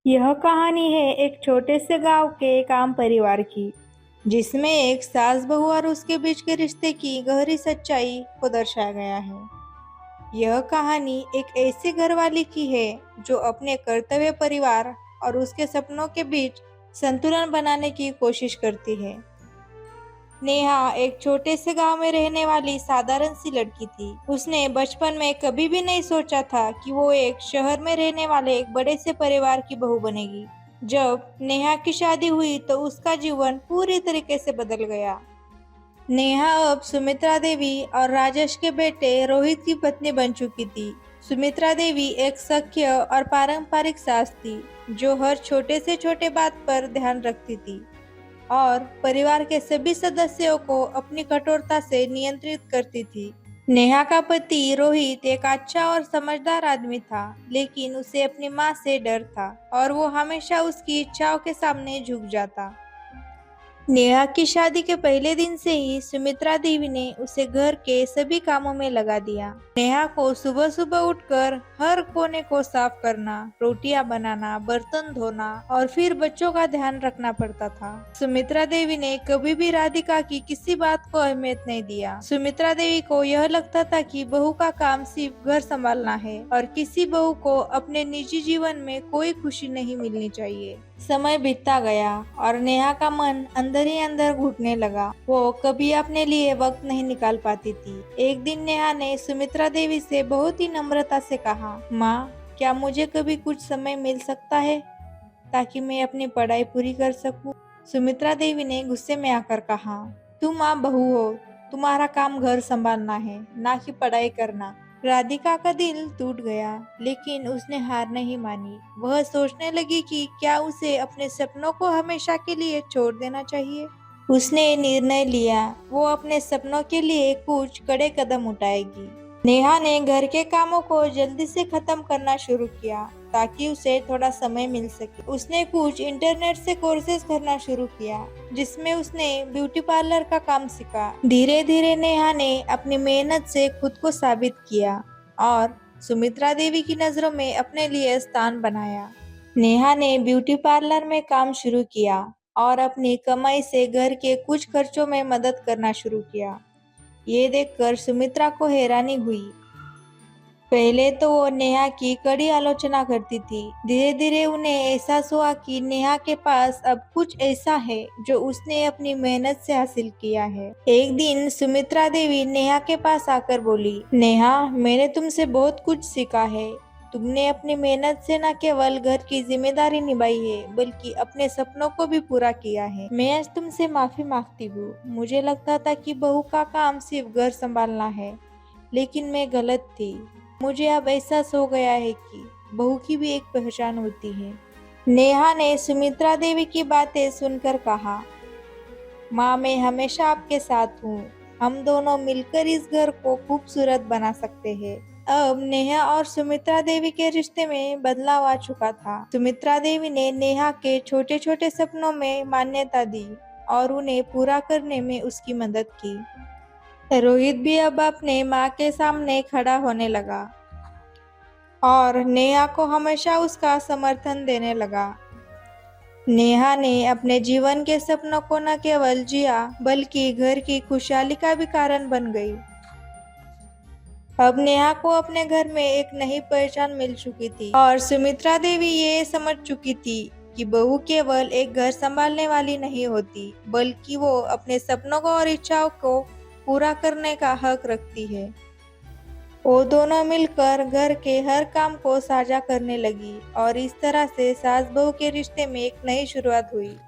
यह कहानी है एक छोटे से गांव के एक आम परिवार की, जिसमें एक सास बहू और उसके बीच के रिश्ते की गहरी सच्चाई को दर्शाया गया है। यह कहानी एक ऐसे घर वाली की है जो अपने कर्तव्य, परिवार और उसके सपनों के बीच संतुलन बनाने की कोशिश करती है। नेहा एक छोटे से गांव में रहने वाली साधारण सी लड़की थी। उसने बचपन में कभी भी नहीं सोचा था कि वो एक शहर में रहने वाले एक बड़े से परिवार की बहू बनेगी। जब नेहा की शादी हुई तो उसका जीवन पूरी तरीके से बदल गया। नेहा अब सुमित्रा देवी और राजेश के बेटे रोहित की पत्नी बन चुकी थी। सुमित्रा देवी एक सख्य और पारंपरिक सास थी, जो हर छोटे से छोटे बात पर ध्यान रखती थी और परिवार के सभी सदस्यों को अपनी कठोरता से नियंत्रित करती थी। नेहा का पति रोहित एक अच्छा और समझदार आदमी था, लेकिन उसे अपनी माँ से डर था और वो हमेशा उसकी इच्छाओं के सामने झुक जाता। नेहा की शादी के पहले दिन से ही सुमित्रा देवी ने उसे घर के सभी कामों में लगा दिया। नेहा को सुबह सुबह उठकर हर कोने को साफ करना, रोटियां बनाना, बर्तन धोना और फिर बच्चों का ध्यान रखना पड़ता था। सुमित्रा देवी ने कभी भी राधिका की किसी बात को अहमियत नहीं दिया। सुमित्रा देवी को यह लगता था कि बहू का काम सिर्फ घर संभालना है और किसी बहू को अपने निजी जीवन में कोई खुशी नहीं मिलनी चाहिए। समय बीतता गया और नेहा का मन अंदर ही अंदर घुटने लगा। वो कभी अपने लिए वक्त नहीं निकाल पाती थी। एक दिन नेहा ने सुमित्रा देवी से बहुत ही नम्रता से कहा, माँ, क्या मुझे कभी कुछ समय मिल सकता है ताकि मैं अपनी पढ़ाई पूरी कर सकूं? सुमित्रा देवी ने गुस्से में आकर कहा, तुम माँ बहू हो, तुम्हारा काम घर संभालना है, ना कि पढ़ाई करना। राधिका का दिल टूट गया, लेकिन उसने हार नहीं मानी। वह सोचने लगी कि क्या उसे अपने सपनों को हमेशा के लिए छोड़ देना चाहिए। उसने निर्णय लिया, वो अपने सपनों के लिए कुछ कड़े कदम उठाएगी। नेहा ने घर के कामों को जल्दी से खत्म करना शुरू किया ताकि उसे थोड़ा समय मिल सके। उसने कुछ इंटरनेट से कोर्सेज करना शुरू किया, जिसमें उसने ब्यूटी पार्लर का काम सीखा। धीरे धीरे नेहा ने अपनी मेहनत से खुद को साबित किया और सुमित्रा देवी की नजरों में अपने लिए स्थान बनाया। नेहा ने ब्यूटी पार्लर में काम शुरू किया और अपनी कमाई से घर के कुछ खर्चों में मदद करना शुरू किया। ये देखकर सुमित्रा को हैरानी हुई। पहले तो वो नेहा की कड़ी आलोचना करती थी। धीरे धीरे उन्हें एहसास हुआ कि नेहा के पास अब कुछ ऐसा है जो उसने अपनी मेहनत से हासिल किया है। एक दिन सुमित्रा देवी नेहा के पास आकर बोली, नेहा, मैंने तुमसे बहुत कुछ सीखा है। तुमने अपनी मेहनत से न केवल घर की जिम्मेदारी निभाई है, बल्कि अपने सपनों को भी पूरा किया है। मैं आज तुमसे माफी मांगती हूँ। मुझे लगता था कि बहू का काम सिर्फ घर संभालना है, लेकिन मैं गलत थी। मुझे अब एहसास हो गया है कि बहू की भी एक पहचान होती है। नेहा ने सुमित्रा देवी की बातें सुनकर कहा, माँ, मैं हमेशा आपके साथ हूँ। हम दोनों मिलकर इस घर को खूबसूरत बना सकते हैं। अब नेहा और सुमित्रा देवी के रिश्ते में बदलाव आ चुका था। सुमित्रा देवी ने नेहा के छोटे छोटे सपनों में मान्यता दी और उन्हें पूरा करने में उसकी मदद की। रोहित भी अब अपने माँ के सामने खड़ा होने लगा और नेहा को हमेशा उसका समर्थन देने लगा। नेहा ने अपने जीवन के सपनों को न केवल जिया, बल्कि घर की खुशहाली का भी कारण बन गई। अब नेहा को अपने घर में एक नई पहचान मिल चुकी थी और सुमित्रा देवी ये समझ चुकी थी कि बहू केवल एक घर संभालने वाली नहीं होती, बल्कि वो अपने सपनों को और इच्छाओं को पूरा करने का हक रखती है। वो दोनों मिलकर घर के हर काम को साझा करने लगी और इस तरह से सास बहू के रिश्ते में एक नई शुरुआत हुई।